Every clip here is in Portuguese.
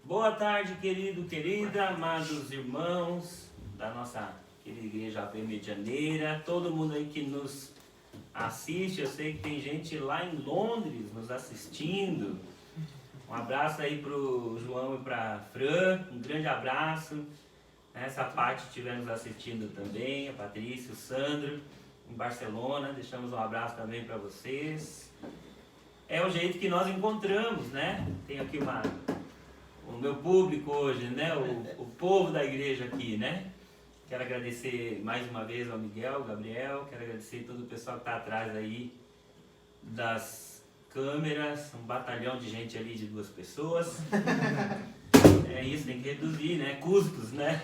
Boa tarde, querido, querida, amados irmãos da nossa querida igreja AP Medianeira, todo mundo aí que nos assiste. Eu sei que tem gente lá em Londres nos assistindo. Um abraço aí pro João e pra Fran, um grande abraço. Essa parte estiver nos assistindo também, a Patrícia, o Sandro, em Barcelona, deixamos um abraço também para vocês. É o jeito que nós encontramos, né? Tem aqui o meu público hoje, né? O povo da igreja aqui, né? Quero agradecer mais uma vez ao Miguel, ao Gabriel, quero agradecer todo o pessoal que está atrás aí das câmeras, um batalhão de gente ali de 2 pessoas. É isso, tem que reduzir, né? Custos, né?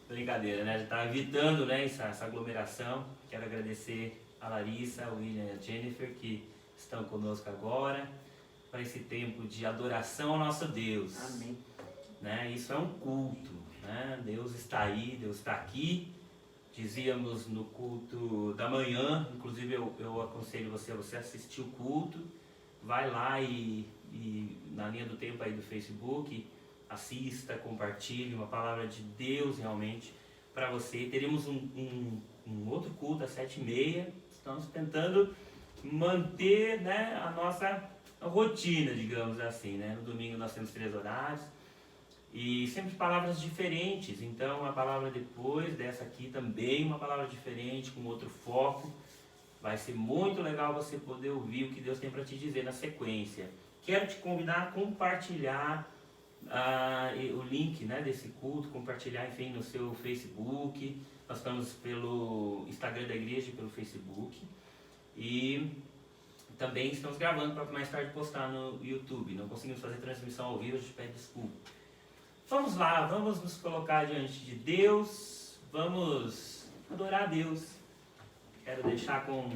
Brincadeira, né? Já está evitando, né, essa aglomeração. Quero agradecer a Larissa, o William e a Jennifer que estão conosco agora para esse tempo de adoração ao nosso Deus. Amém. Né? Isso é um culto, né? Deus está aí, Deus está aqui. Dizíamos no culto da manhã, inclusive eu aconselho você assistir o culto, vai lá e na linha do tempo aí do Facebook, assista, compartilhe uma palavra de Deus realmente para você. Teremos um outro culto às 7h30. Estamos tentando manter, né, a nossa rotina, digamos assim, né? No domingo nós temos 3 horários e sempre palavras diferentes. Então a palavra depois dessa aqui também uma palavra diferente, com outro foco. Vai ser muito legal você poder ouvir o que Deus tem para te dizer na sequência. Quero te convidar a compartilhar o link, né, desse culto, compartilhar, enfim, no seu Facebook. Nós estamos pelo Instagram da igreja e pelo Facebook. E também estamos gravando para mais tarde postar no YouTube. Não conseguimos fazer transmissão ao vivo, a gente pede desculpa. Vamos lá, vamos nos colocar diante de Deus, vamos adorar a Deus. Quero deixar com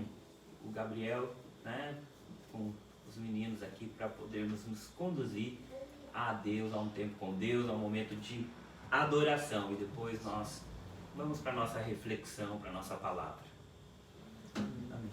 o Gabriel, né, com os meninos aqui para podermos nos conduzir a Deus, a um tempo com Deus, a um momento de adoração. E depois nós vamos para a nossa reflexão, para a nossa palavra. Amém.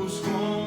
Lutamos com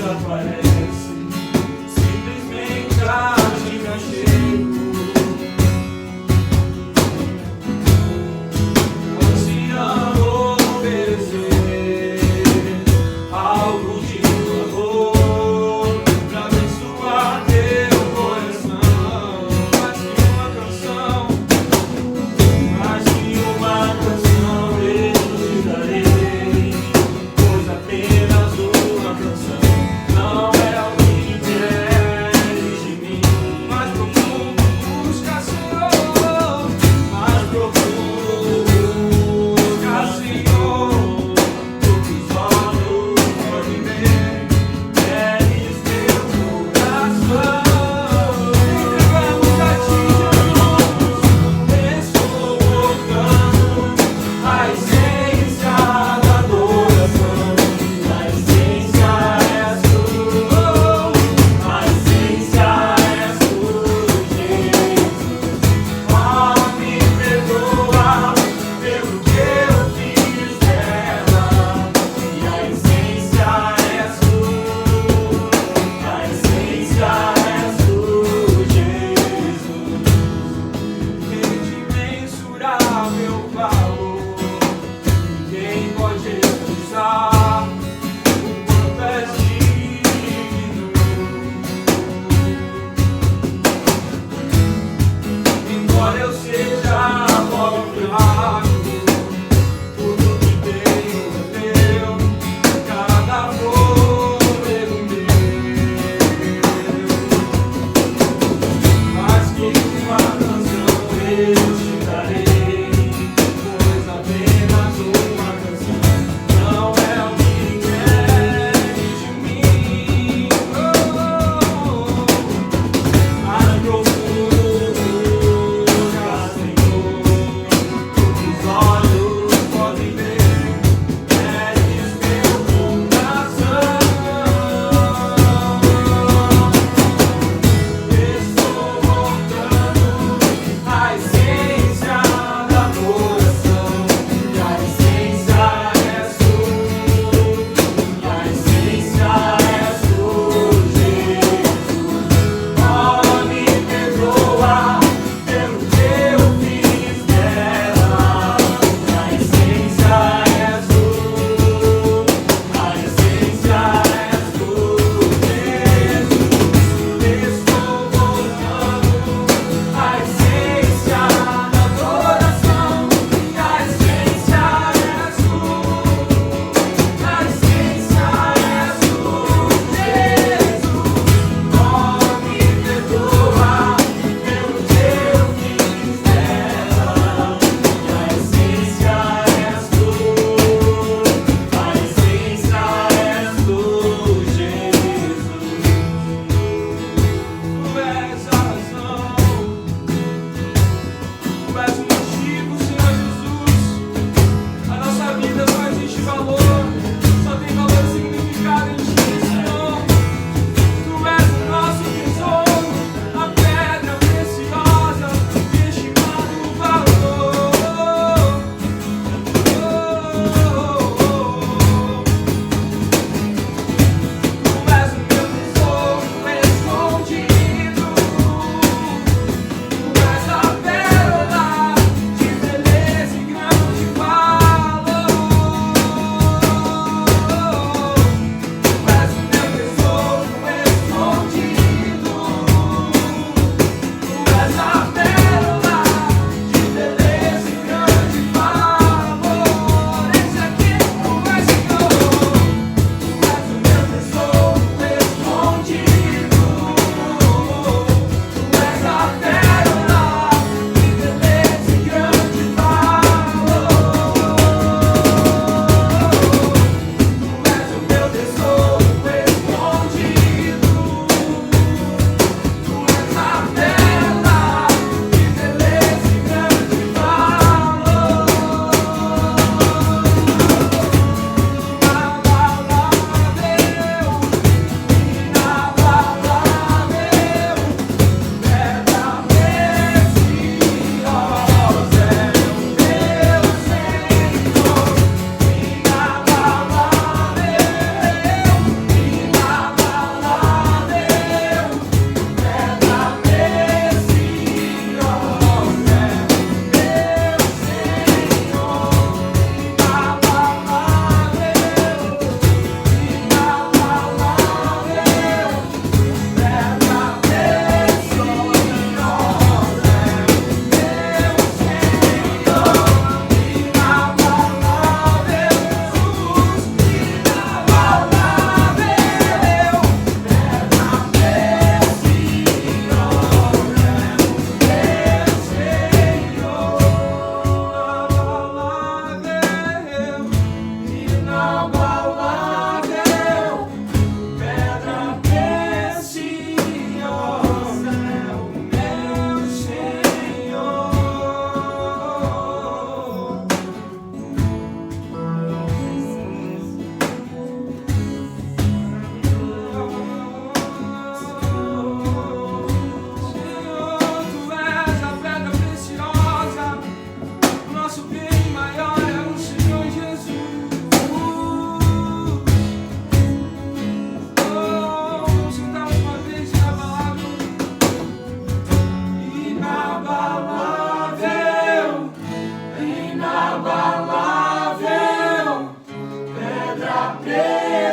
desaparece, simplesmente age me achego. Ansiando oferecer algo de valor pra abençoar teu coração. Mais que uma canção, mais que uma canção eu te darei, pois apenas uma canção não é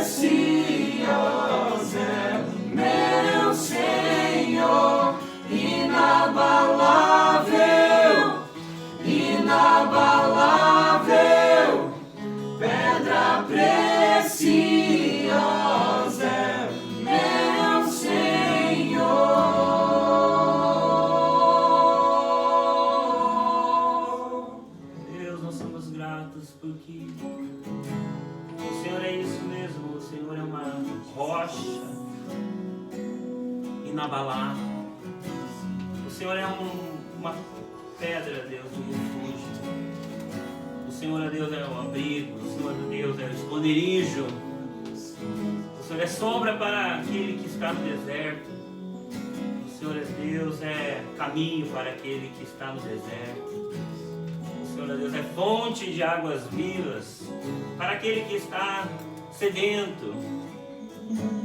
preciosa é meu Senhor, inabalável, inabalável, pedra preciosa é meu Senhor. Deus, nós somos gratos porque o Senhor é isso mesmo, o Senhor é uma rocha inabalável. O Senhor é uma pedra, Deus, um refúgio. O Senhor, Deus, é um abrigo. O Senhor, Deus, é um esconderijo. O Senhor é sombra para aquele que está no deserto. O Senhor, Deus, é caminho para aquele que está no deserto. O Senhor, Deus, é fonte de águas vivas para aquele que está sedento.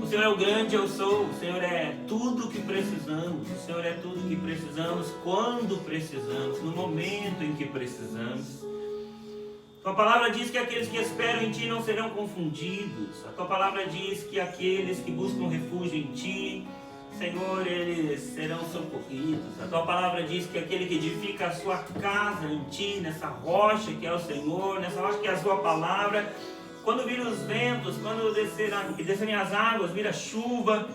O Senhor é o grande eu sou. O Senhor é tudo o que precisamos. O Senhor é tudo o que precisamos quando precisamos, no momento em que precisamos. Tua palavra diz que aqueles que esperam em Ti não serão confundidos. A Tua palavra diz que aqueles que buscam refúgio em Ti, Senhor, eles serão socorridos. A Tua palavra diz que aquele que edifica a sua casa em Ti, nessa rocha que é o Senhor, nessa rocha que é a Sua palavra, quando virem os ventos, quando descerem as águas, vir a chuva,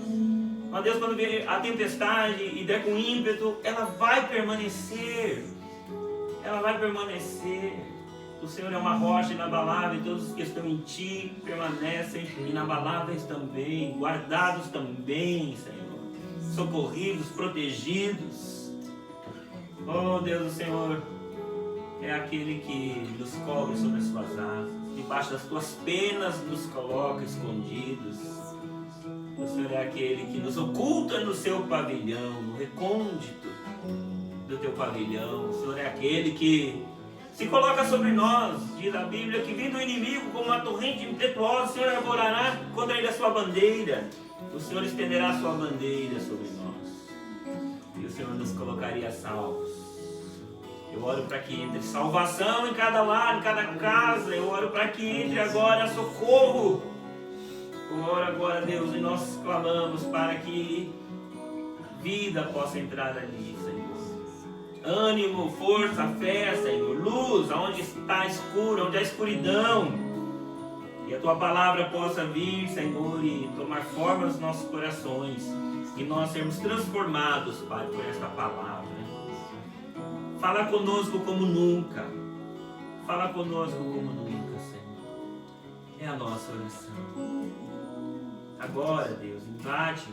ó Deus, quando vier a tempestade e der com ímpeto, ela vai permanecer. Ela vai permanecer. O Senhor é uma rocha inabalável e todos os que estão em Ti permanecem inabaláveis também, guardados também, Senhor, socorridos, protegidos. Oh Deus, o Senhor é aquele que nos cobre sobre as Suas asas, debaixo das Tuas penas nos coloca escondidos. O Senhor é aquele que nos oculta no Seu pavilhão, no recôndito do Teu pavilhão. O Senhor é aquele que se coloca sobre nós, diz a Bíblia, que vindo o inimigo como uma torrente impetuosa, o Senhor arvorará contra ele a sua bandeira. O Senhor estenderá a sua bandeira sobre nós. E o Senhor nos colocaria salvos. Eu oro para que entre salvação em cada lar, em cada casa. Eu oro para que entre agora socorro. Eu oro agora, Deus, e nós clamamos para que vida possa entrar ali, Senhor. Ânimo, força, fé, Senhor, luz, aonde está escuro, onde há escuridão, e a Tua palavra possa vir, Senhor, e tomar forma nos nossos corações, e nós sermos transformados, Pai, por esta palavra. Fala conosco como nunca, fala conosco como nunca, Senhor, é a nossa oração. Agora, Deus, invade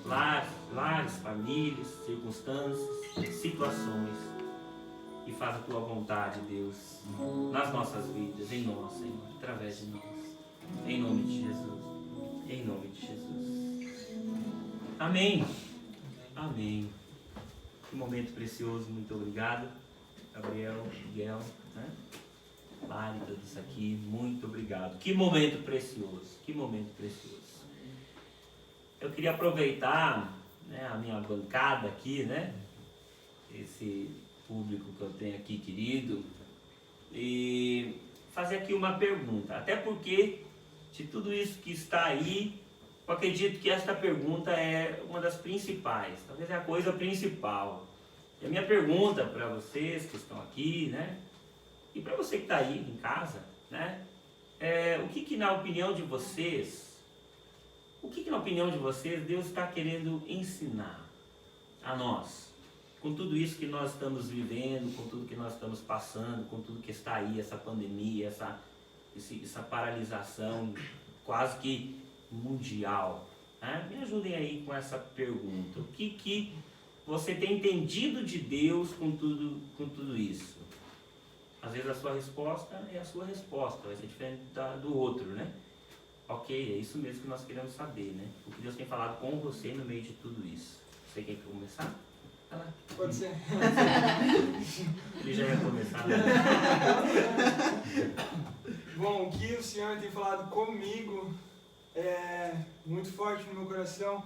lares, famílias, circunstâncias, situações, e faz a Tua vontade, Deus, nas nossas vidas, em nós, Senhor, através de nós, em nome de Jesus, em nome de Jesus. Amém, amém. Que momento precioso, muito obrigado, Gabriel, Miguel, né? Mari, todos aqui, muito obrigado. Que momento precioso, que momento precioso. Eu queria aproveitar, né, a minha bancada aqui, né, esse público que eu tenho aqui querido, e fazer aqui uma pergunta. Até porque de tudo isso que está aí, eu acredito que esta pergunta é uma das principais, talvez é a coisa principal. E a minha pergunta para vocês que estão aqui, né, e para você que está aí em casa, né, o que na opinião de vocês, na opinião de vocês, Deus está querendo ensinar a nós, com tudo isso que nós estamos vivendo, com tudo que nós estamos passando, com tudo que está aí, essa pandemia, essa paralisação quase que mundial, né? Me ajudem aí com essa pergunta. O que você tem entendido de Deus com tudo isso? Às vezes a sua resposta é a sua resposta, vai ser diferente do outro, né? Ok, é isso mesmo que nós queremos saber, né? O que Deus tem falado com você no meio de tudo isso. Você quer começar? Vai lá. Pode ser. Ele já ia começar, né? Bom, o que o Senhor tem falado comigo é muito forte no meu coração,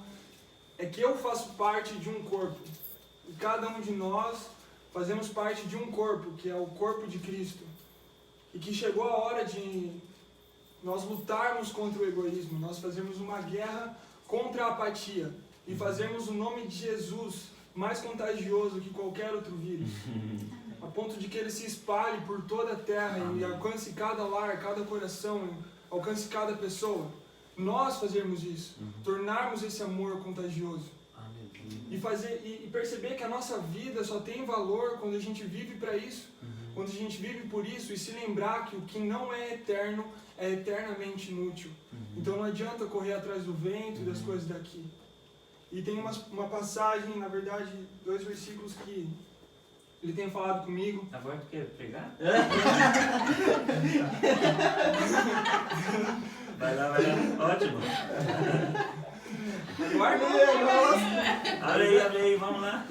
é que eu faço parte de um corpo. E cada um de nós fazemos parte de um corpo, que é o corpo de Cristo. E que chegou a hora de nós lutarmos contra o egoísmo, nós fazermos uma guerra contra a apatia e fazermos o nome de Jesus mais contagioso que qualquer outro vírus, a ponto de que ele se espalhe por toda a terra e alcance cada lar, cada coração, alcance cada pessoa. Nós fazermos isso, tornarmos esse amor contagioso e perceber que a nossa vida só tem valor quando a gente vive para isso, quando a gente vive por isso e se lembrar que o que não é eterno é eternamente inútil. Então não adianta correr atrás do vento e das coisas daqui. E tem uma passagem, na verdade, 2 versículos que ele tem falado comigo. Agora tu quer pregar? Vai lá, ótimo. Abre aí, vamos lá.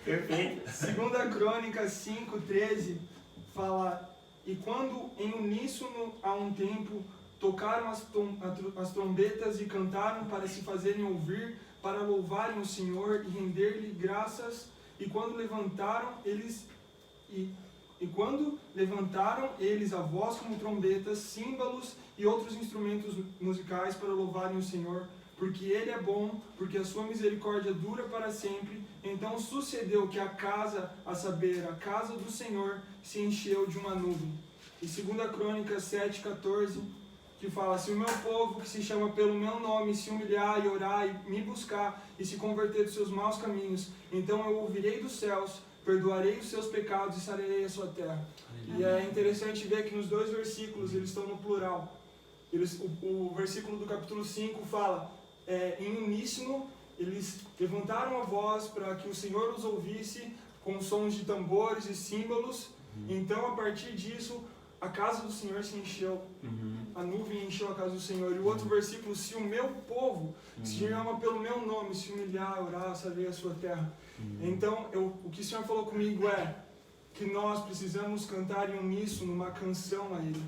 Perfeito. 2 Crônicas 5:13 fala: e quando em uníssono há um tempo tocaram as trombetas e cantaram para se fazerem ouvir, para louvarem o Senhor e render-lhe graças, e quando levantaram eles a voz como trombetas, símbolos e outros instrumentos musicais para louvarem o Senhor, porque Ele é bom, porque a sua misericórdia dura para sempre. Então sucedeu que a casa, a saber, a casa do Senhor, se encheu de uma nuvem. E 2 Crônicas 7:14, que fala: se o meu povo, que se chama pelo meu nome, se humilhar e orar e me buscar e se converter dos seus maus caminhos, então eu ouvirei dos céus, perdoarei os seus pecados e sararei a sua terra. E é interessante ver que nos 2 versículos eles estão no plural. O versículo do capítulo 5 fala, em uníssono, eles levantaram a voz para que o Senhor os ouvisse com sons de tambores e símbolos. Então, a partir disso, a casa do Senhor se encheu. A nuvem encheu a casa do Senhor. E o outro versículo: se o meu povo, se chama pelo meu nome, se humilhar, orar, sararei a sua terra. Então, o que o Senhor falou comigo é que nós precisamos cantar em uníssono uma canção a Ele.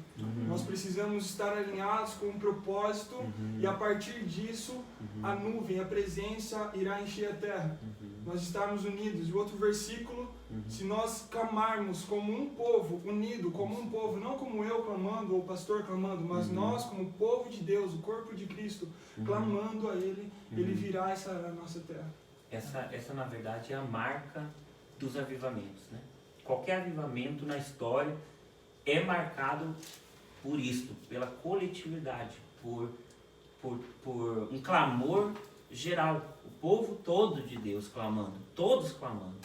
Nós precisamos estar alinhados com um propósito, e a partir disso, a nuvem, a presença irá encher a terra. Nós estarmos unidos. E o outro versículo: se nós clamarmos como um povo, unido, como um povo, não como eu clamando ou o pastor clamando, mas nós como povo de Deus, o corpo de Cristo, clamando a Ele, Ele virá e sarará a nossa terra. Essa na verdade é a marca dos avivamentos, né? Qualquer avivamento na história é marcado por isto, pela coletividade, por um clamor geral, o povo todo de Deus clamando, todos clamando,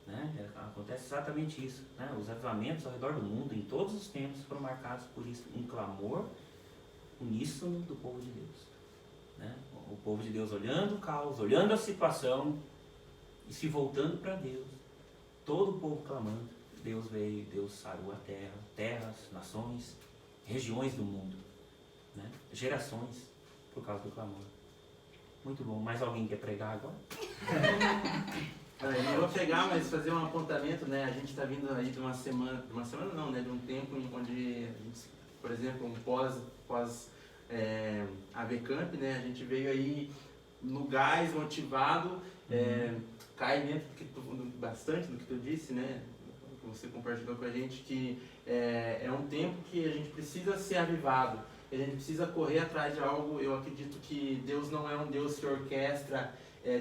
né? Acontece exatamente isso, né? Os avivamentos ao redor do mundo, em todos os tempos, foram marcados por isso, um clamor uníssono do povo de Deus, né? O povo de Deus olhando o caos, olhando a situação e se voltando para Deus. Todo o povo clamando, Deus veio, Deus sarou a terra, terras, nações, regiões do mundo, né? Gerações, por causa do clamor. Muito bom. Mais alguém quer pregar agora? Eu vou pegar, mas fazer um apontamento, né? A gente está vindo aí de uma semana não, né? De um tempo onde a gente, por exemplo, um pós AVCamp, né? A gente veio aí no gás, motivado, cai dentro bastante do que tu disse, né? Que você compartilhou com a gente, que é um tempo que a gente precisa ser avivado, a gente precisa correr atrás de algo. Eu acredito que Deus não é um Deus que orquestra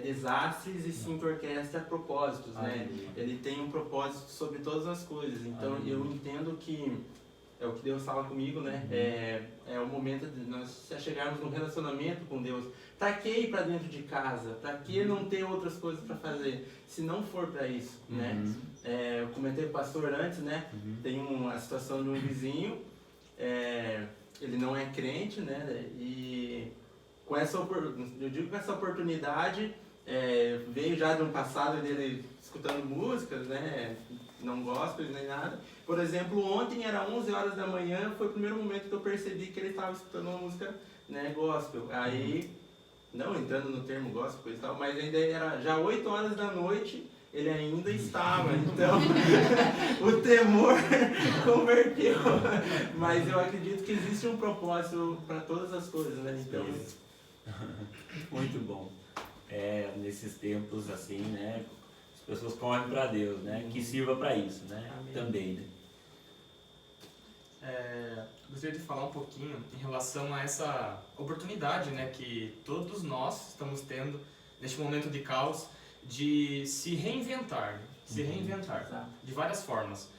desastres, e sim que orquestra propósitos, né? Ele tem um propósito sobre todas as coisas. Então eu entendo que é o que Deus fala comigo, né? É o momento de nós chegarmos num relacionamento com Deus. Pra que ir pra dentro de casa? Pra que não ter outras coisas pra fazer? Se não for pra isso, né? Eu comentei com o pastor antes, né? Tem a situação de um vizinho, ele não é crente, né? E com essa oportunidade, veio já de um passado dele escutando músicas, né? Não gospel nem nada. Por exemplo, ontem era 11 horas da manhã, foi o primeiro momento que eu percebi que ele estava escutando uma música, né, gospel. Aí, não entrando no termo gospel e tal, mas ainda era já 8 horas da noite, ele ainda estava. Então, o temor converteu. Mas eu acredito que existe um propósito para todas as coisas, né? Então, muito bom. Nesses tempos assim, né? As pessoas correm para Deus, né? Que sirva para isso, né? Amém. Também, né? Gostaria de falar um pouquinho em relação a essa oportunidade, né, que todos nós estamos tendo neste momento de caos de se reinventar, de várias formas.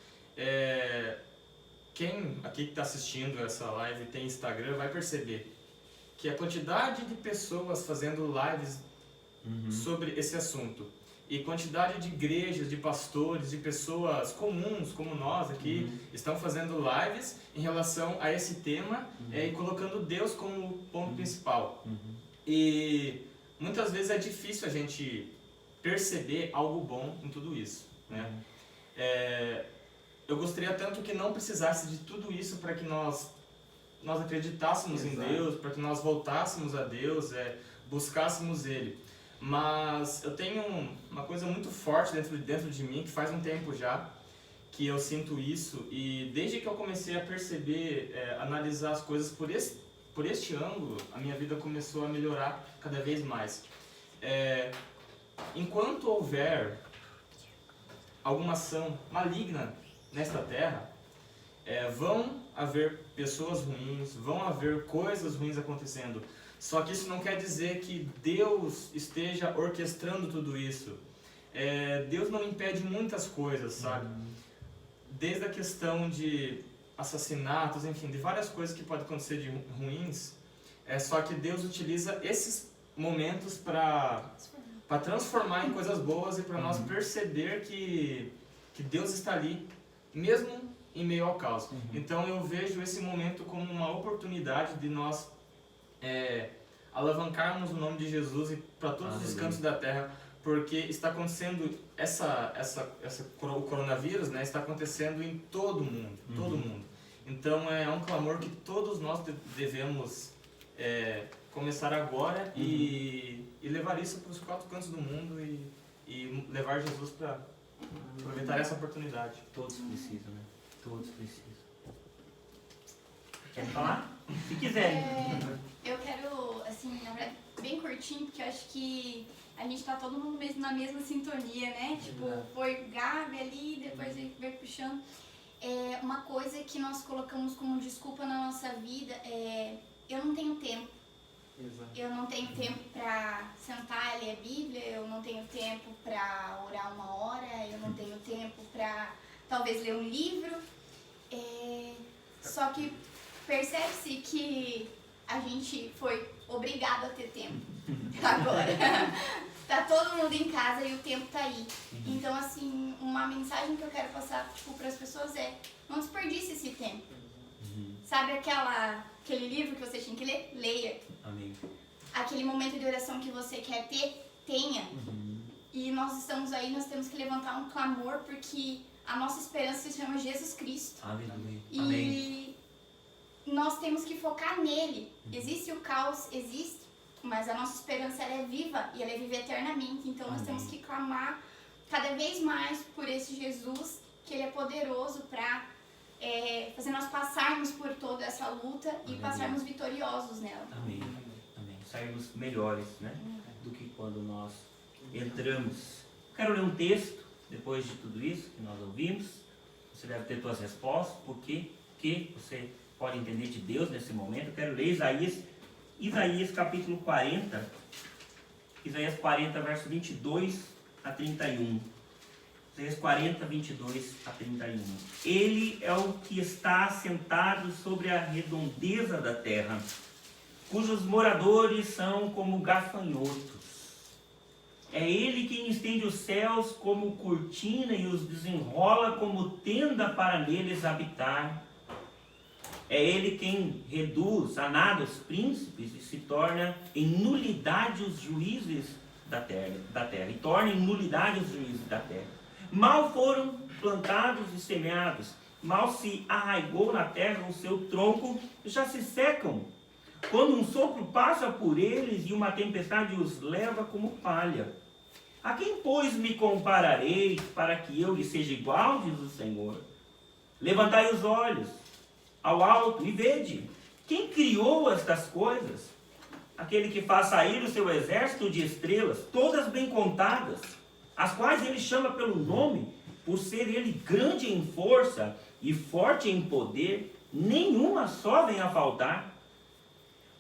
Quem aqui que está assistindo essa live tem Instagram vai perceber que a quantidade de pessoas fazendo lives sobre esse assunto e quantidade de igrejas, de pastores, de pessoas comuns como nós aqui estão fazendo lives em relação a esse tema e colocando Deus como ponto principal. E muitas vezes é difícil a gente perceber algo bom em tudo isso, né? Eu gostaria tanto que não precisasse de tudo isso para que nós acreditássemos em Deus, para que nós voltássemos a Deus, buscássemos Ele. Mas eu tenho uma coisa muito forte dentro de mim, que faz um tempo já, que eu sinto isso. E desde que eu comecei a perceber, analisar as coisas por este ângulo, a minha vida começou a melhorar cada vez mais. Enquanto houver alguma ação maligna nesta terra, vão haver pessoas ruins, vão haver coisas ruins acontecendo. Só que isso não quer dizer que Deus esteja orquestrando tudo isso. Deus não impede muitas coisas, sabe? Desde a questão de assassinatos, enfim, de várias coisas que podem acontecer de ruins. Só que Deus utiliza esses momentos para transformar em coisas boas e para nós perceber que Deus está ali, mesmo em meio ao caos. Então eu vejo esse momento como uma oportunidade de nós alavancarmos o nome de Jesus e para todos os cantos da terra, porque está acontecendo o coronavírus, né, está acontecendo em todo mundo, todo mundo. Então é um clamor que todos nós devemos começar agora e levar isso para os 4 cantos do mundo e levar Jesus para aproveitar essa oportunidade. Todos precisam, né? Todos precisam. Quer falar? Se quiser. Eu quero, assim, na verdade, bem curtinho, porque eu acho que a gente tá todo mundo mesmo na mesma sintonia, né? Tipo, foi Gabi ali, depois ele veio puxando. Uma coisa que nós colocamos como desculpa na nossa vida eu não tenho tempo. Exato. Eu não tenho tempo pra sentar e ler a Bíblia, eu não tenho tempo pra orar 1 hora, eu não tenho tempo pra talvez ler um livro. Só que percebe-se que a gente foi obrigado a ter tempo agora. Tá todo mundo em casa e o tempo tá aí. Então, assim, uma mensagem que eu quero passar para as pessoas não desperdice esse tempo. Sabe aquele livro que você tinha que ler? Leia. Amém. Aquele momento de oração que você quer ter, tenha. E nós estamos aí, nós temos que levantar um clamor, porque a nossa esperança se chama Jesus Cristo. Amém. E nós temos que focar nele. Existe o caos, existe, mas a nossa esperança ela é viva e ela é viva eternamente. Então nós temos que clamar cada vez mais por esse Jesus, que ele é poderoso para fazer nós passarmos por toda essa luta e passarmos vitoriosos nela. Amém. Sairmos melhores, né? Do que quando nós entramos. Quero ler um texto, depois de tudo isso que nós ouvimos. Você deve ter suas respostas, porque que você pode entender de Deus nesse momento. Eu quero ler Isaías capítulo 40. Isaías 40, verso 22 a 31. Isaías 40, 22 a 31. Ele é o que está assentado sobre a redondeza da terra, cujos moradores são como gafanhotos. É ele quem estende os céus como cortina e os desenrola como tenda para neles habitar. É ele quem reduz a nada os príncipes e se torna em nulidade os juízes da terra. E torna em nulidade os juízes da terra. Mal foram plantados e semeados, mal se arraigou na terra o seu tronco, já se secam. Quando um sopro passa por eles e uma tempestade os leva como palha. A quem, pois, me compararei para que eu lhe seja igual, diz o Senhor? Levantai os olhos ao alto e vede. Quem criou estas coisas? Aquele que faz sair o seu exército de estrelas, todas bem contadas, as quais ele chama pelo nome, por ser ele grande em força e forte em poder. nenhuma só venha a faltar.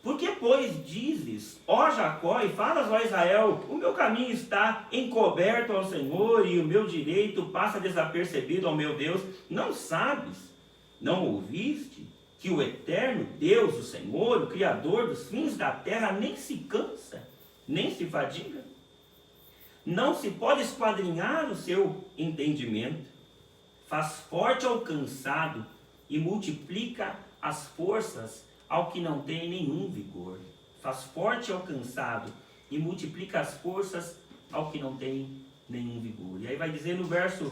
Porque, pois, dizes, ó Jacó, e falas, ó Israel, o meu caminho está encoberto ao Senhor, e o meu direito passa desapercebido ao meu Deus. Não sabes, não ouviste, que o eterno Deus, o Senhor, o Criador dos fins da terra, nem se cansa, nem se fadiga? Não se pode esquadrinhar o seu entendimento. Faz forte ao cansado e multiplica as forças ao que não tem nenhum vigor. Faz forte ao cansado e multiplica as forças ao que não tem nenhum vigor. E aí vai dizer no verso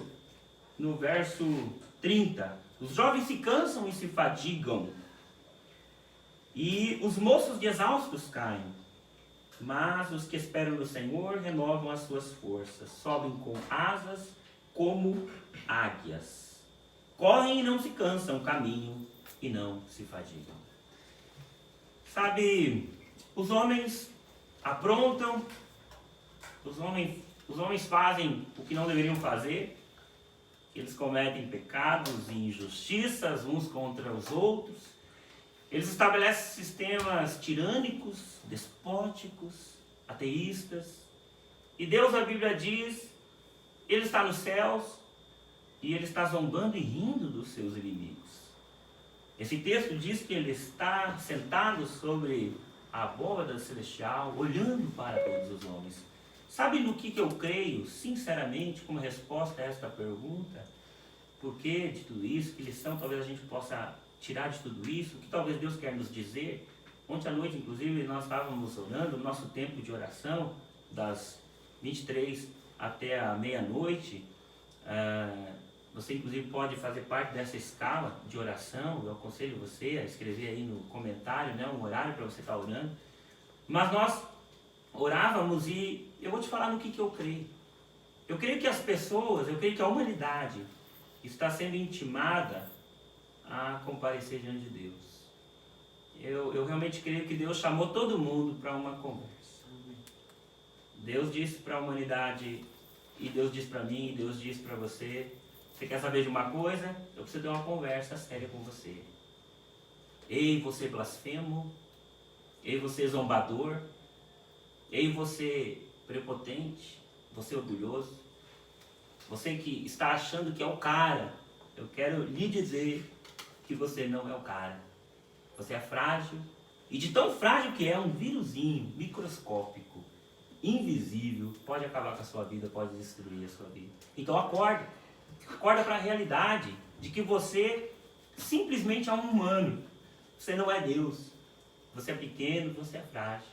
30, os jovens se cansam e se fadigam, e os moços de exaustos caem, mas os que esperam no Senhor renovam as suas forças, sobem com asas como águias, correm e não se cansam, caminham e não se fadigam. Sabe, os homens aprontam, os homens fazem o que não deveriam fazer, eles cometem pecados e injustiças uns contra os outros, eles estabelecem sistemas tirânicos, despóticos, ateístas, e Deus, a Bíblia diz, Ele está nos céus e Ele está zombando e rindo dos seus inimigos. Esse texto diz que Ele está sentado sobre a abóbada celestial, olhando para todos os homens. Sabe no que eu creio, sinceramente, como resposta a esta pergunta? Por que de tudo isso? Que lição talvez a gente possa tirar de tudo isso? O que talvez Deus quer nos dizer? Ontem à noite, inclusive, nós estávamos orando, no nosso tempo de oração, das 23 até a meia-noite. Você, inclusive, pode fazer parte dessa escala de oração. Eu aconselho você a escrever aí no comentário, né, um horário para você estar orando. Mas nós orávamos e eu vou te falar no que eu creio. Eu creio que as pessoas, eu creio que a humanidade está sendo intimada a comparecer diante de Deus. Eu realmente creio que Deus chamou todo mundo para uma conversa. Deus disse para a humanidade, e Deus disse para mim, e Deus disse para você: você quer saber de uma coisa? Eu preciso ter uma conversa séria com você. Ei, você blasfemo, ei, você zombador, ei, você prepotente, você orgulhoso, você que está achando que é o cara, eu quero lhe dizer que você não é o cara. Você é frágil, e de tão frágil que é, um vírusinho microscópico, invisível, pode acabar com a sua vida, pode destruir a sua vida. Então acorda para a realidade de que você simplesmente é um humano, você não é Deus, você é pequeno, você é frágil.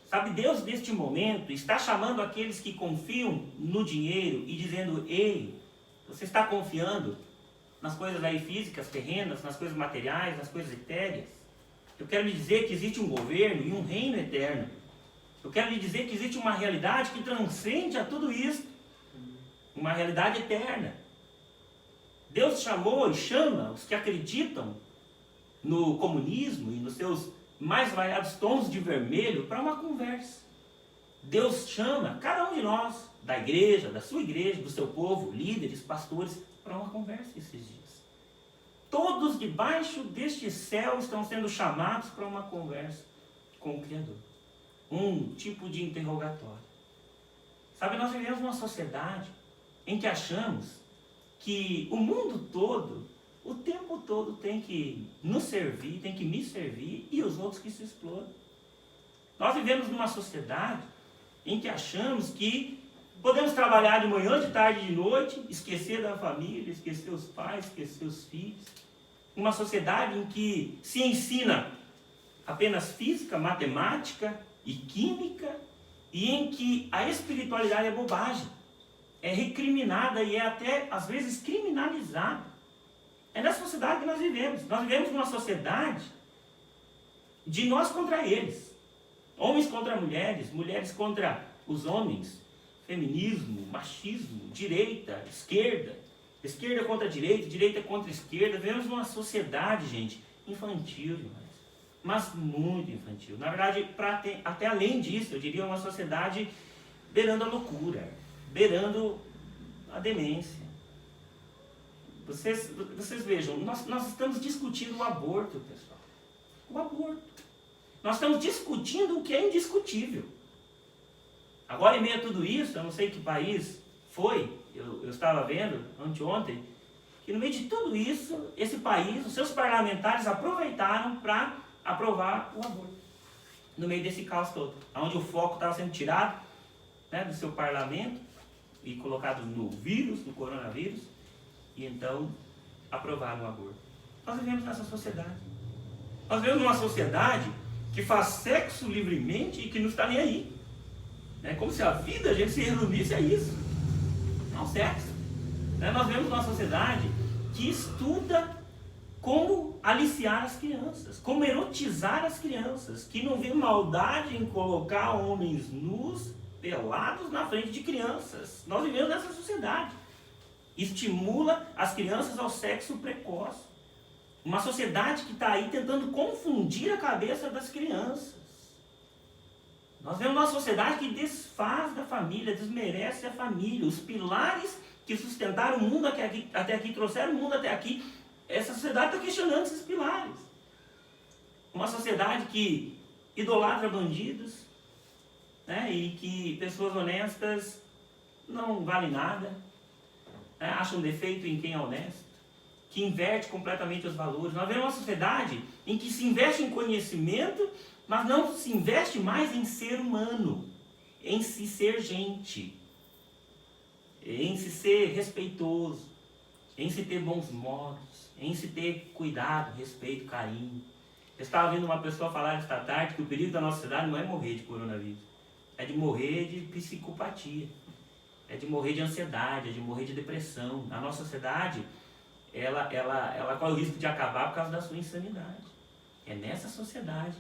Sabe, Deus neste momento está chamando aqueles que confiam no dinheiro e dizendo: ei, você está confiando nas coisas aí físicas, terrenas, nas coisas materiais, nas coisas etéreas? Eu quero lhe dizer que existe um governo e um reino eterno. Eu quero lhe dizer que existe uma realidade que transcende a tudo isso. Uma realidade eterna. Deus chamou e chama os que acreditam no comunismo e nos seus mais variados tons de vermelho para uma conversa. Deus chama cada um de nós, da igreja, da sua igreja, do seu povo, líderes, pastores, para uma conversa esses dias. Todos debaixo deste céu estão sendo chamados para uma conversa com o Criador. Um tipo de interrogatório. Sabe, nós vivemos numa sociedade em que achamos que o mundo todo, o tempo todo, tem que nos servir, tem que me servir, e os outros que se explodam. Nós vivemos numa sociedade em que achamos que podemos trabalhar de manhã, de tarde, de noite, esquecer da família, esquecer os pais, esquecer os filhos. Uma sociedade em que se ensina apenas física, matemática e química, e em que a espiritualidade é bobagem, é recriminada e é até, às vezes, criminalizada. É nessa sociedade que nós vivemos. Nós vivemos numa sociedade de nós contra eles. Homens contra mulheres, mulheres contra os homens. Feminismo, machismo, direita, esquerda. Esquerda contra direita, direita contra esquerda. Vivemos numa sociedade, gente, infantil demais. Mas muito infantil. Na verdade, até além disso, eu diria uma sociedade beirando a loucura, beirando a demência. Vocês vejam, nós estamos discutindo o aborto, pessoal. O aborto. Nós estamos discutindo o que é indiscutível. Agora, em meio a tudo isso, eu não sei que país foi, eu estava vendo anteontem, que no meio de tudo isso, esse país, os seus parlamentares aproveitaram para aprovar o aborto. No meio desse caos todo, onde o foco estava sendo tirado, né, do seu parlamento e colocado no vírus, no coronavírus, e então aprovaram o aborto. Nós vivemos nessa sociedade. Nós vivemos numa sociedade que faz sexo livremente e que não está nem aí. É como se a vida a gente se resumisse a isso. Não sexo. Nós vivemos numa sociedade que estuda como aliciar as crianças, como erotizar as crianças, que não vê maldade em colocar homens nus, pelados na frente de crianças. Nós vivemos nessa sociedade. Estimula as crianças ao sexo precoce. Uma sociedade que está aí tentando confundir a cabeça das crianças. Nós vemos uma sociedade que desfaz da família, desmerece a família. Os pilares que sustentaram o mundo até aqui, trouxeram o mundo até aqui. Essa sociedade está questionando esses pilares. Uma sociedade que idolatra bandidos, né, e que pessoas honestas não valem nada, né, acham defeito em quem é honesto, que inverte completamente os valores. Nós vemos uma sociedade em que se investe em conhecimento, mas não se investe mais em ser humano, em se ser gente, em se ser respeitoso, em se ter bons modos, em se ter cuidado, respeito, carinho. Eu estava vendo uma pessoa falar esta tarde que o perigo da nossa cidade não é morrer de coronavírus, é de morrer de psicopatia, é de morrer de ansiedade, é de morrer de depressão. A nossa sociedade, ela corre o risco de acabar por causa da sua insanidade. É nessa sociedade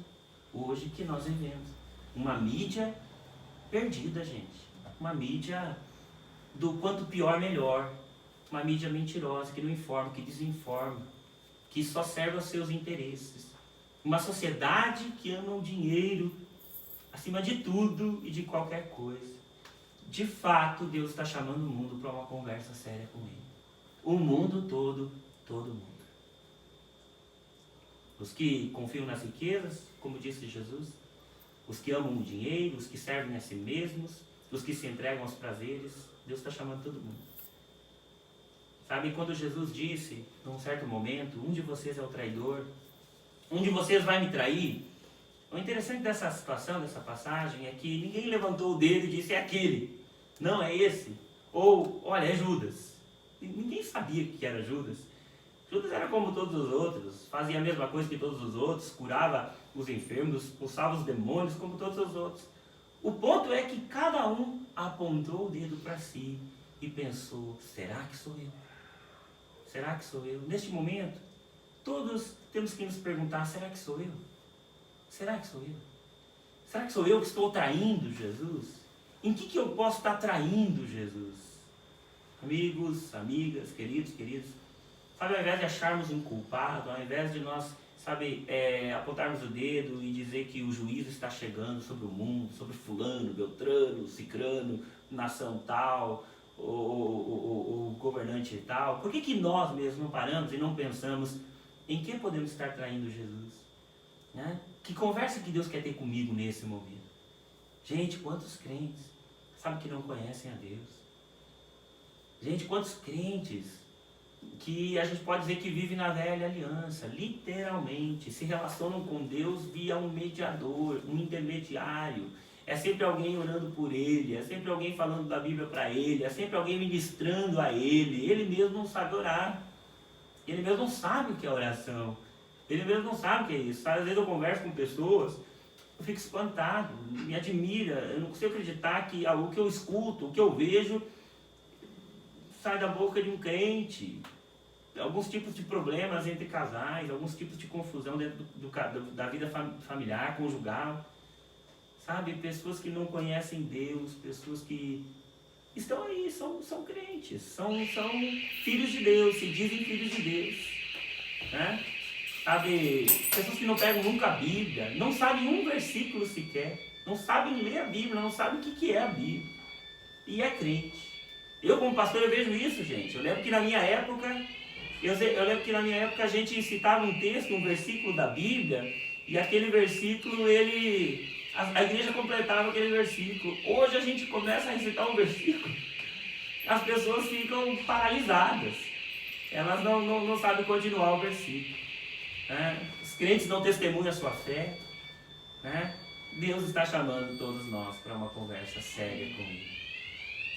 hoje que nós vivemos. Uma mídia perdida, gente. Uma mídia do quanto pior, melhor. Uma mídia mentirosa, que não informa, que desinforma, que só serve aos seus interesses. Uma sociedade que ama o dinheiro acima de tudo e de qualquer coisa. De fato, Deus está chamando o mundo para uma conversa séria com Ele. O mundo todo, todo mundo. Os que confiam nas riquezas, como disse Jesus, os que amam o dinheiro, os que servem a si mesmos, os que se entregam aos prazeres, Deus está chamando todo mundo. Sabe, quando Jesus disse, num certo momento, um de vocês é o traidor, um de vocês vai me trair, o interessante dessa situação, dessa passagem, é que ninguém levantou o dedo e disse, é aquele, não, é esse, ou, olha, é Judas. E ninguém sabia que era Judas. Judas era como todos os outros, fazia a mesma coisa que todos os outros, curava os enfermos, expulsava os demônios como todos os outros. O ponto é que cada um apontou o dedo para si e pensou, será que sou eu? Será que sou eu? Neste momento, todos temos que nos perguntar, será que sou eu? Será que sou eu? Será que sou eu que estou traindo Jesus? Em que eu posso estar traindo Jesus? Amigos, amigas, queridos, sabe, ao invés de acharmos um culpado, ao invés de nós, sabe, apontarmos o dedo e dizer que o juízo está chegando sobre o mundo, sobre fulano, beltrano, cicrano, nação tal, o governante tal, por que nós mesmos não paramos e não pensamos em que podemos estar traindo Jesus? Né? Que conversa que Deus quer ter comigo nesse momento? Gente, quantos crentes, sabe, que não conhecem a Deus? Gente, quantos crentes que a gente pode dizer que vivem na velha aliança, literalmente, se relacionam com Deus via um mediador, um intermediário. É sempre alguém orando por ele, é sempre alguém falando da Bíblia para ele, é sempre alguém ministrando a ele. Ele mesmo não sabe orar, ele mesmo não sabe o que é oração, ele mesmo não sabe o que é isso. Às vezes eu converso com pessoas, eu fico espantado, me admira, eu não consigo acreditar que o que eu escuto, o que eu vejo, sai da boca de um crente. Alguns tipos de problemas entre casais, alguns tipos de confusão dentro da vida familiar, conjugal. Sabe, pessoas que não conhecem Deus, pessoas que estão aí, são crentes, são filhos de Deus, se dizem filhos de Deus. Né? Sabe, pessoas que não pegam nunca a Bíblia, não sabem um versículo sequer, não sabem ler a Bíblia, não sabem o que é a Bíblia. E é crente. Eu, como pastor, eu vejo isso, gente. Eu lembro que na minha época, Eu lembro que na minha época a gente citava um texto, um versículo da Bíblia, e aquele versículo, a igreja completava aquele versículo. Hoje a gente começa a recitar um versículo, as pessoas ficam paralisadas. Elas não sabem continuar o versículo. Né? Os crentes não testemunham a sua fé. Né? Deus está chamando todos nós para uma conversa séria com Ele.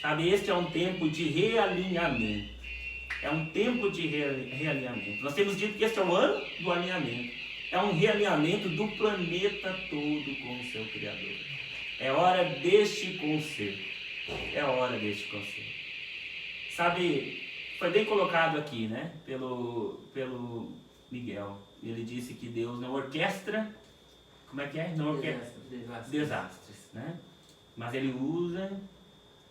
Sabe, este é um tempo de realinhamento. É um tempo de realinhamento. Nós temos dito que este é o ano do alinhamento. É um realinhamento do planeta todo com o seu Criador. É hora deste conserto. É hora deste conserto. Sabe, foi bem colocado aqui, né? Pelo Miguel. Ele disse que Deus não orquestra. Como é que é? Não orquestra desastres, né? Mas Ele usa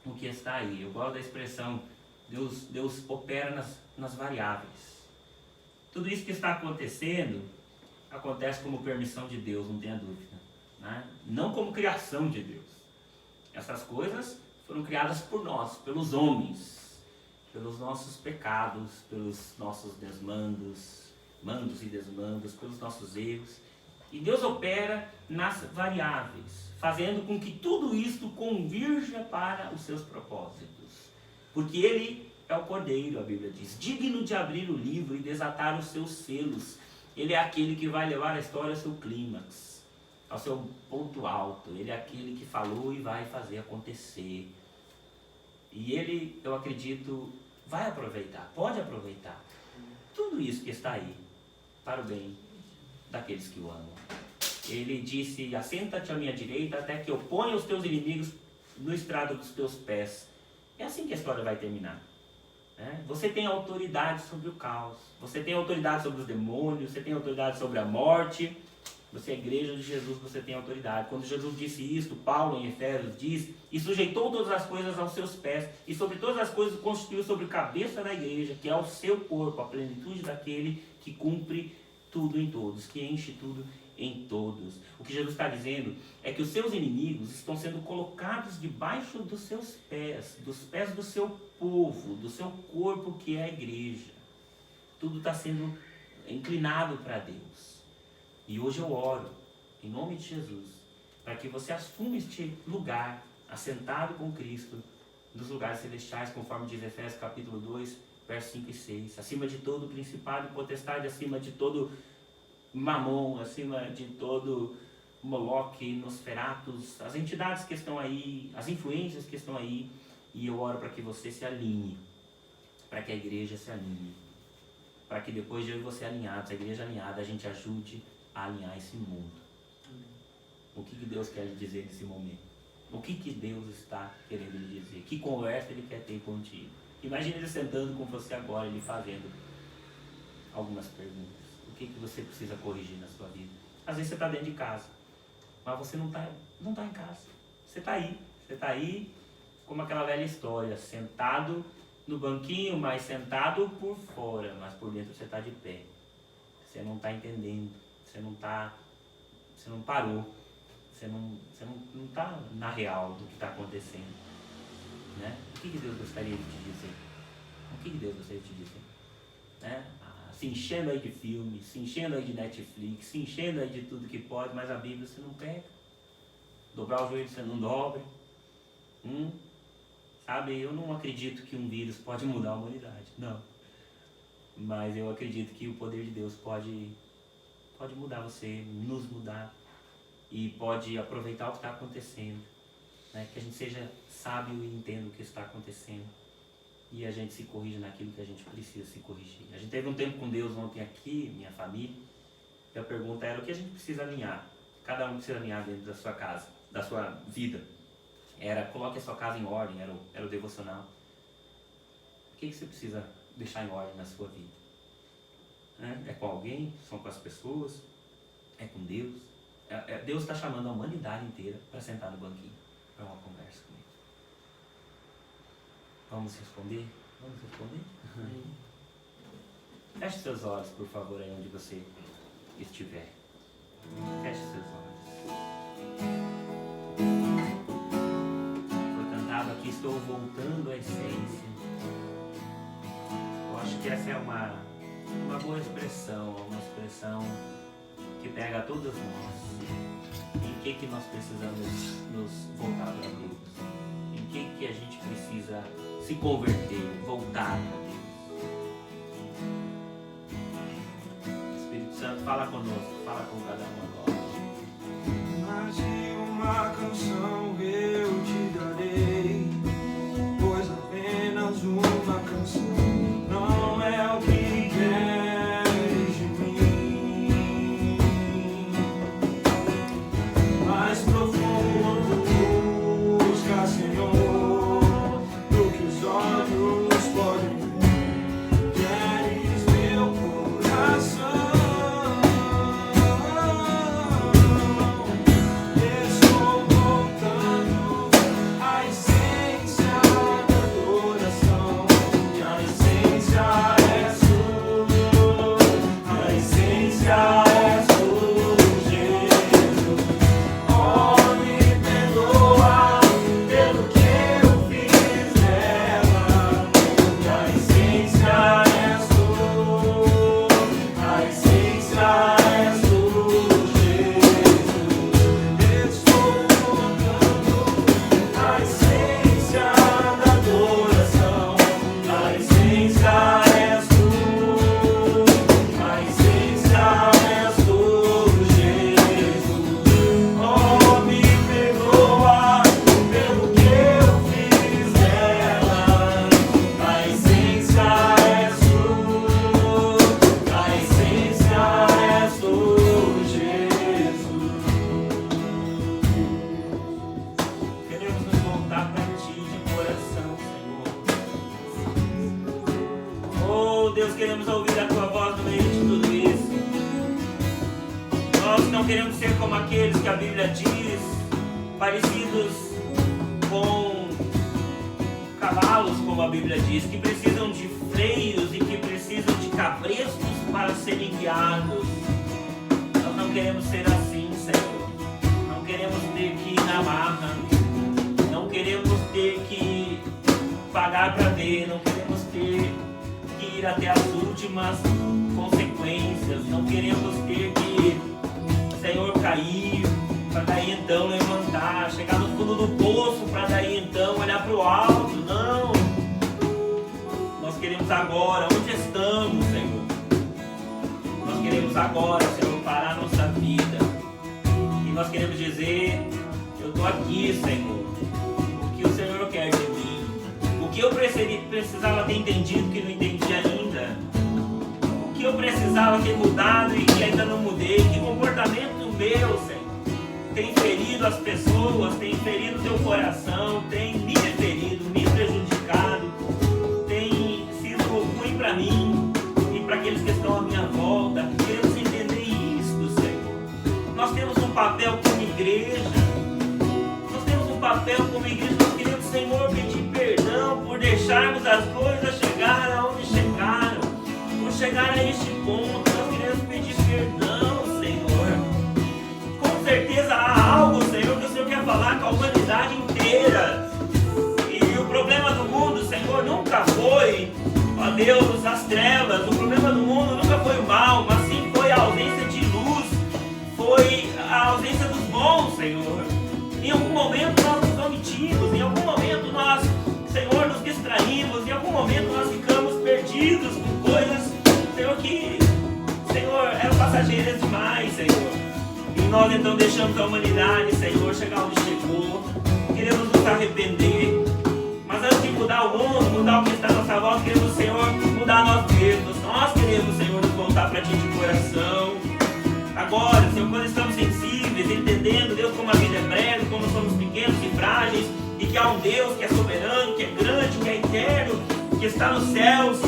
o que está aí. Eu gosto da expressão Deus opera nas variáveis. Tudo isso que está acontecendo acontece como permissão de Deus, não tenha dúvida, né? Não como criação de Deus. Essas coisas foram criadas por nós, pelos homens, pelos nossos pecados, pelos nossos desmandos, mandos e desmandos, pelos nossos erros. E Deus opera nas variáveis, fazendo com que tudo isto convirja para os seus propósitos. Porque Ele é o Cordeiro, a Bíblia diz, digno de abrir o livro e desatar os seus selos. Ele é aquele que vai levar a história ao seu clímax, ao seu ponto alto. Ele é aquele que falou e vai fazer acontecer. E Ele, eu acredito, vai aproveitar, pode aproveitar tudo isso que está aí para o bem daqueles que o amam. Ele disse, assenta-te à minha direita até que eu ponha os teus inimigos no estrado dos teus pés. É assim que a história vai terminar. Você tem autoridade sobre o caos, você tem autoridade sobre os demônios, você tem autoridade sobre a morte. Você é a igreja de Jesus, você tem autoridade. Quando Jesus disse isto, Paulo em Efésios diz, e sujeitou todas as coisas aos seus pés, e sobre todas as coisas constituiu sobre a cabeça da igreja, que é o seu corpo, a plenitude daquele que cumpre tudo em todos, que enche tudo em todos. O que Jesus está dizendo é que os seus inimigos estão sendo colocados debaixo dos seus pés, dos pés do seu povo, do seu corpo que é a igreja. Tudo está sendo inclinado para Deus. E hoje eu oro, em nome de Jesus, para que você assuma este lugar, assentado com Cristo, nos lugares celestiais, conforme diz Efésios capítulo 2, versos 5 e 6. Acima de todo principado e potestade, acima de todo Mamon, acima de todo Moloque, Nosferatus, as entidades que estão aí, as influências que estão aí. E eu oro para que você se alinhe, para que a igreja se alinhe, para que depois de eu e você alinhados, a igreja alinhada, a gente ajude a alinhar esse mundo. O que Deus quer lhe dizer nesse momento? O que Deus está querendo lhe dizer? Que conversa Ele quer ter contigo? Imagina Ele sentando com você agora, Ele fazendo algumas perguntas. O que você precisa corrigir na sua vida? Às vezes você está dentro de casa, mas você não está em casa. Você está aí como aquela velha história, sentado no banquinho, mas sentado por fora, mas por dentro você está de pé. Você não está entendendo, você não parou, você não está na real do que está acontecendo. Né? O que Deus gostaria de te dizer? O que Deus gostaria de te dizer? Né? Se enchendo aí de filmes, se enchendo aí de Netflix, se enchendo aí de tudo que pode, mas a Bíblia você não pega. Dobrar o joelho você não dobre. Sabe, eu não acredito que um vírus pode mudar a humanidade, não. Mas eu acredito que o poder de Deus pode mudar você, nos mudar, e pode aproveitar o que está acontecendo, né? Que a gente seja sábio e entenda o que está acontecendo, e a gente se corrija naquilo que a gente precisa se corrigir. A gente teve um tempo com Deus ontem aqui, minha família, e a pergunta era o que a gente precisa alinhar. Cada um precisa alinhar dentro da sua casa, da sua vida. Coloque a sua casa em ordem, era o devocional. O que você precisa deixar em ordem na sua vida? É com alguém? São com as pessoas? É com Deus? Deus está chamando a humanidade inteira para sentar no banquinho, para uma conversa com Ele. Vamos responder? Vamos responder? Feche seus olhos, por favor, aí onde você estiver. Feche seus olhos. Aqui estou voltando à essência. Eu acho que essa é uma uma boa expressão, uma expressão que pega a todos nós. Em que nós precisamos nos voltar para Deus? Em que a gente precisa se converter, voltar para Deus? Espírito Santo, fala conosco, fala com cada um agora. Mais de uma canção eu te darei, pois apenas uma canção não é o que queres de mim. Mais profundo busca, Senhor, do que os olhos podem ver. Queres meu coração. Estou voltando à essência da adoração. E a essência é sua. A essência é sua, Jesus. Oh, me perdoa pelo que eu fiz nela. E a essência é sua. A essência é sua, Jesus. Estou voltando à essência da adoração. A essência é sua. A essência é sua, Jesus. Oh, me perdoa pelo que eu fiz nela. A essência é sua. A essência é sua, Jesus. Queremos nos voltar para Ti de coração, Senhor. Oh, Deus, queremos ouvir a Tua voz no meio de tudo isso. Nós não queremos ser como aqueles que a Bíblia diz, parecidos com cavalos, como a Bíblia diz, que precisam de freios e que precisam de cabrestos para serem guiados. Nós não queremos ser assim, Senhor. Não queremos ter que ir na marra. Não queremos ter que pagar para ver. Não queremos ter que ir até as últimas consequências. Não queremos ter que, Senhor, cair para daí então levantar. Chegar no fundo do poço para daí então olhar para o alto. Não. Nós queremos agora. Onde estamos, Senhor? Nós queremos agora, Senhor, parar a nossa vida. E nós queremos dizer: eu estou aqui, Senhor. O que o Senhor quer de mim? O que eu precisava ter entendido que não entendi ainda? O que eu precisava ter mudado e que ainda não mudei? Que comportamento meu, Senhor, tem ferido as pessoas, tem ferido o teu coração, tem me ferido, me prejudicado, tem sido ruim para mim e para aqueles que estão à minha volta. Queremos entender isto, Senhor. Nós temos um papel como igreja. Nós temos um papel como igreja. Nós queremos, Senhor, pedir perdão por deixarmos as coisas chegar aonde chegaram, por chegar a este ponto. Nós queremos pedir perdão, Senhor. Com certeza há algo, Senhor, que o Senhor quer falar com a humanidade inteira. E o problema do mundo, Senhor, nunca foi, ó Deus, as trevas. O problema do mundo nunca foi o mal, mas sim foi a ausência de luz, foi a ausência dos bons, Senhor. Em algum momento nós nos omitimos, em algum momento nós, Senhor, nos distraímos, em algum momento nós ficamos perdidos com coisas, Senhor, que, Senhor, eram passageiras demais, Senhor. E nós então deixamos a humanidade, Senhor, chegar onde chegou. Queremos nos arrepender. Mas antes de mudar o mundo, mudar o que está à nossa volta, queremos, Senhor, mudar nós mesmos. Nós queremos, Senhor, nos voltar para Ti de coração. Agora, Senhor, quando estamos sensíveis, entendendo, Deus, como a vida é breve, como somos pequenos e frágeis, e que há um Deus que é soberano, que é grande, que é eterno, que está nos céus,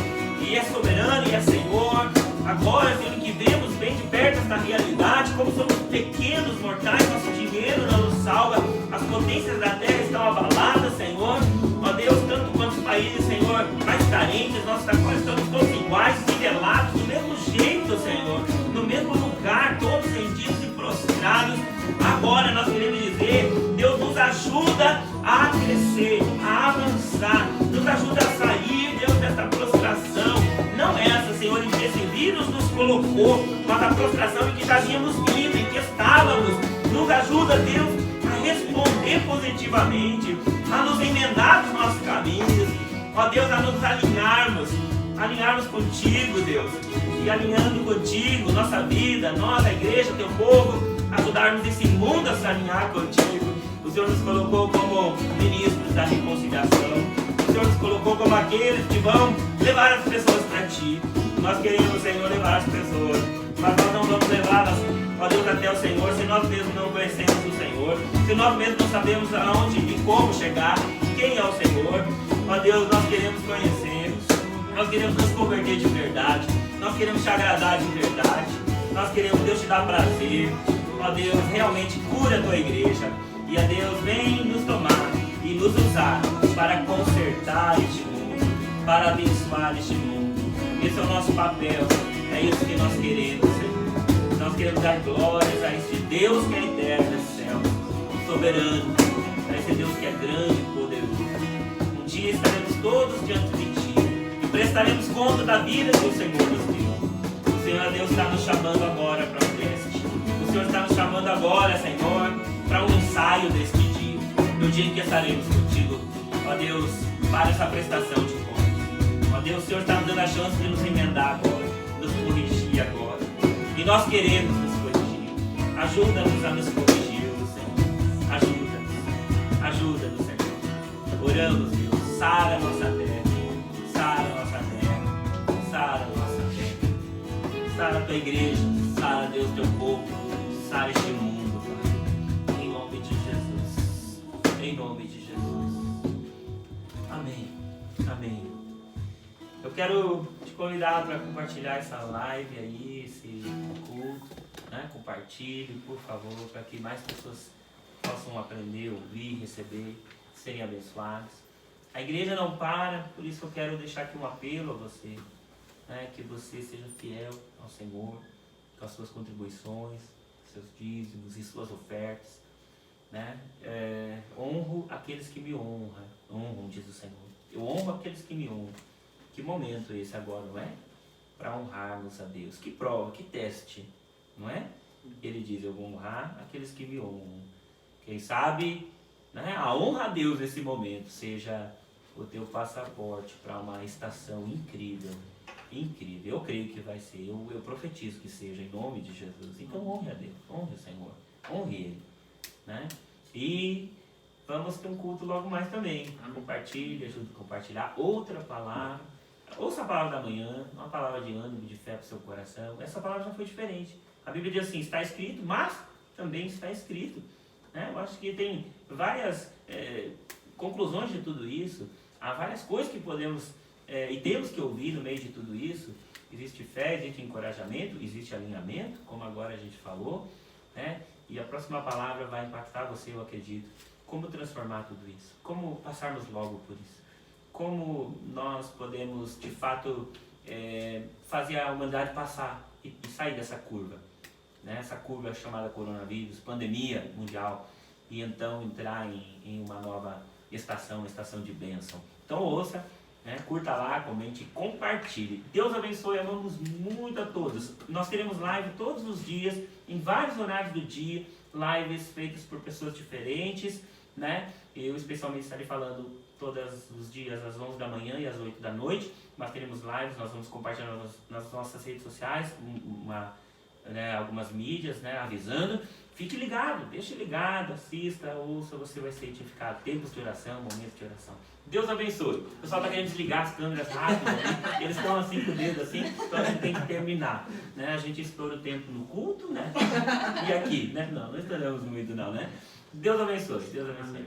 e é soberano e é Senhor. Agora, Senhor, que vemos bem de perto esta realidade, como somos pequenos mortais, nosso dinheiro não nos salva, as potências da terra estão abaladas, Senhor. Ó Deus, tanto quanto os países, Senhor, mais carentes, nós estamos todos iguais, nivelados, do mesmo jeito, Senhor, no mesmo lugar, todos rendidos e prostrados. Agora nós queremos dizer: Deus, nos ajuda a crescer, a avançar, nos ajuda a sair, Deus, dessa prostração, não essa, Senhor, em ter servido colocou, nossa prostração em que já vínhamos vindo, em que estávamos. Nos ajuda, Deus, a responder positivamente, a nos emendar os nossos caminhos, ó Deus, a nos alinharmos contigo, Deus, e alinhando contigo nossa vida, nós, a igreja, teu povo, ajudarmos esse mundo a se alinhar contigo. O Senhor nos colocou como ministros da reconciliação, o Senhor nos colocou como aqueles que vão levar as pessoas para ti. Nós queremos, Senhor, levar as pessoas, mas nós não vamos levá-las, ó Deus, até o Senhor, se nós mesmos não conhecemos o Senhor, se nós mesmos não sabemos aonde e como chegar, quem é o Senhor. Ó Deus, nós queremos conhecer, nós queremos nos converter de verdade, nós queremos te agradar de verdade, nós queremos, Deus, te dar prazer. Ó Deus, realmente cura a tua igreja, e a Deus, vem nos tomar e nos usar para consertar este mundo, para abençoar este mundo. Esse é o nosso papel, é isso que nós queremos, Senhor. Nós queremos dar glórias a este Deus que é eterno no céu, soberano, a esse Deus que é grande e poderoso. Um dia estaremos todos diante de ti e prestaremos conta da vida que o Senhor nos deu. O Senhor, Deus, está nos chamando agora para o teste. O Senhor está nos chamando agora, Senhor, para um ensaio deste dia, no dia em que estaremos contigo, ó Deus, para essa prestação de contas. Ó Deus, o Senhor está nos dando a chance de nos emendar agora, nos corrigir agora. E nós queremos nos corrigir. Ajuda-nos a nos corrigir, Senhor. Ajuda-nos, Senhor. Oramos, Deus, sara a nossa terra, sara a nossa terra, sara a nossa terra. Sara a tua igreja, sara, Deus, teu povo, sara este mundo, Pai. Em nome de Jesus. Em nome de Jesus. Amém. Amém. Eu quero te convidar para compartilhar essa live aí, esse culto, né? Compartilhe, por favor, para que mais pessoas possam aprender, ouvir, receber, serem abençoadas. A igreja não para, por isso eu quero deixar aqui um apelo a você, né? Que você seja fiel ao Senhor, com as suas contribuições, seus dízimos e suas ofertas, né? Honro aqueles que me honram, diz o Senhor. Eu honro aqueles que me honram. Que momento esse agora, não é? Para honrarmos a Deus. Que prova, que teste, não é? Ele diz, eu vou honrar aqueles que me honram. Quem sabe, né, a honra a Deus nesse momento seja o teu passaporte para uma estação incrível. Incrível. Eu creio que vai ser. Eu profetizo que seja em nome de Jesus. Então honre a Deus, honre o Senhor, honre Ele, né? E vamos ter um culto logo mais também. Compartilhe, ajude a compartilhar outra palavra. Ouça a palavra da manhã, uma palavra de ânimo, de fé para o seu coração. Essa palavra já foi diferente. A Bíblia diz assim, está escrito, mas também está escrito. Né? Eu acho que tem várias conclusões de tudo isso. Há várias coisas que podemos e temos que ouvir no meio de tudo isso. Existe fé, existe encorajamento, existe alinhamento, como agora a gente falou. Né? E a próxima palavra vai impactar você, eu acredito. Como transformar tudo isso? Como passarmos logo por isso? Como nós podemos, de fato, fazer a humanidade passar e sair dessa curva, né? Essa curva chamada coronavírus, pandemia mundial, e então entrar em uma nova estação de bênção. Então ouça, né? Curta lá, comente, compartilhe. Deus abençoe, amamos muito a todos. Nós teremos live todos os dias, em vários horários do dia, lives feitas por pessoas diferentes, né? Eu especialmente estarei falando todos os dias às 11 da manhã e às 8 da noite. Nós teremos lives, nós vamos compartilhar nas nossas redes sociais, algumas mídias, né, avisando. Fique ligado, deixe ligado, assista, ouça, você vai ser edificado. Tempos de oração, momentos de oração. Deus abençoe. O pessoal está querendo desligar as câmeras rápido, né? Eles estão assim com o dedo assim, então a gente tem que terminar. Né? A gente estoura o tempo no culto, né? E aqui, né? Não estouramos muito não, né? Deus abençoe, Deus abençoe.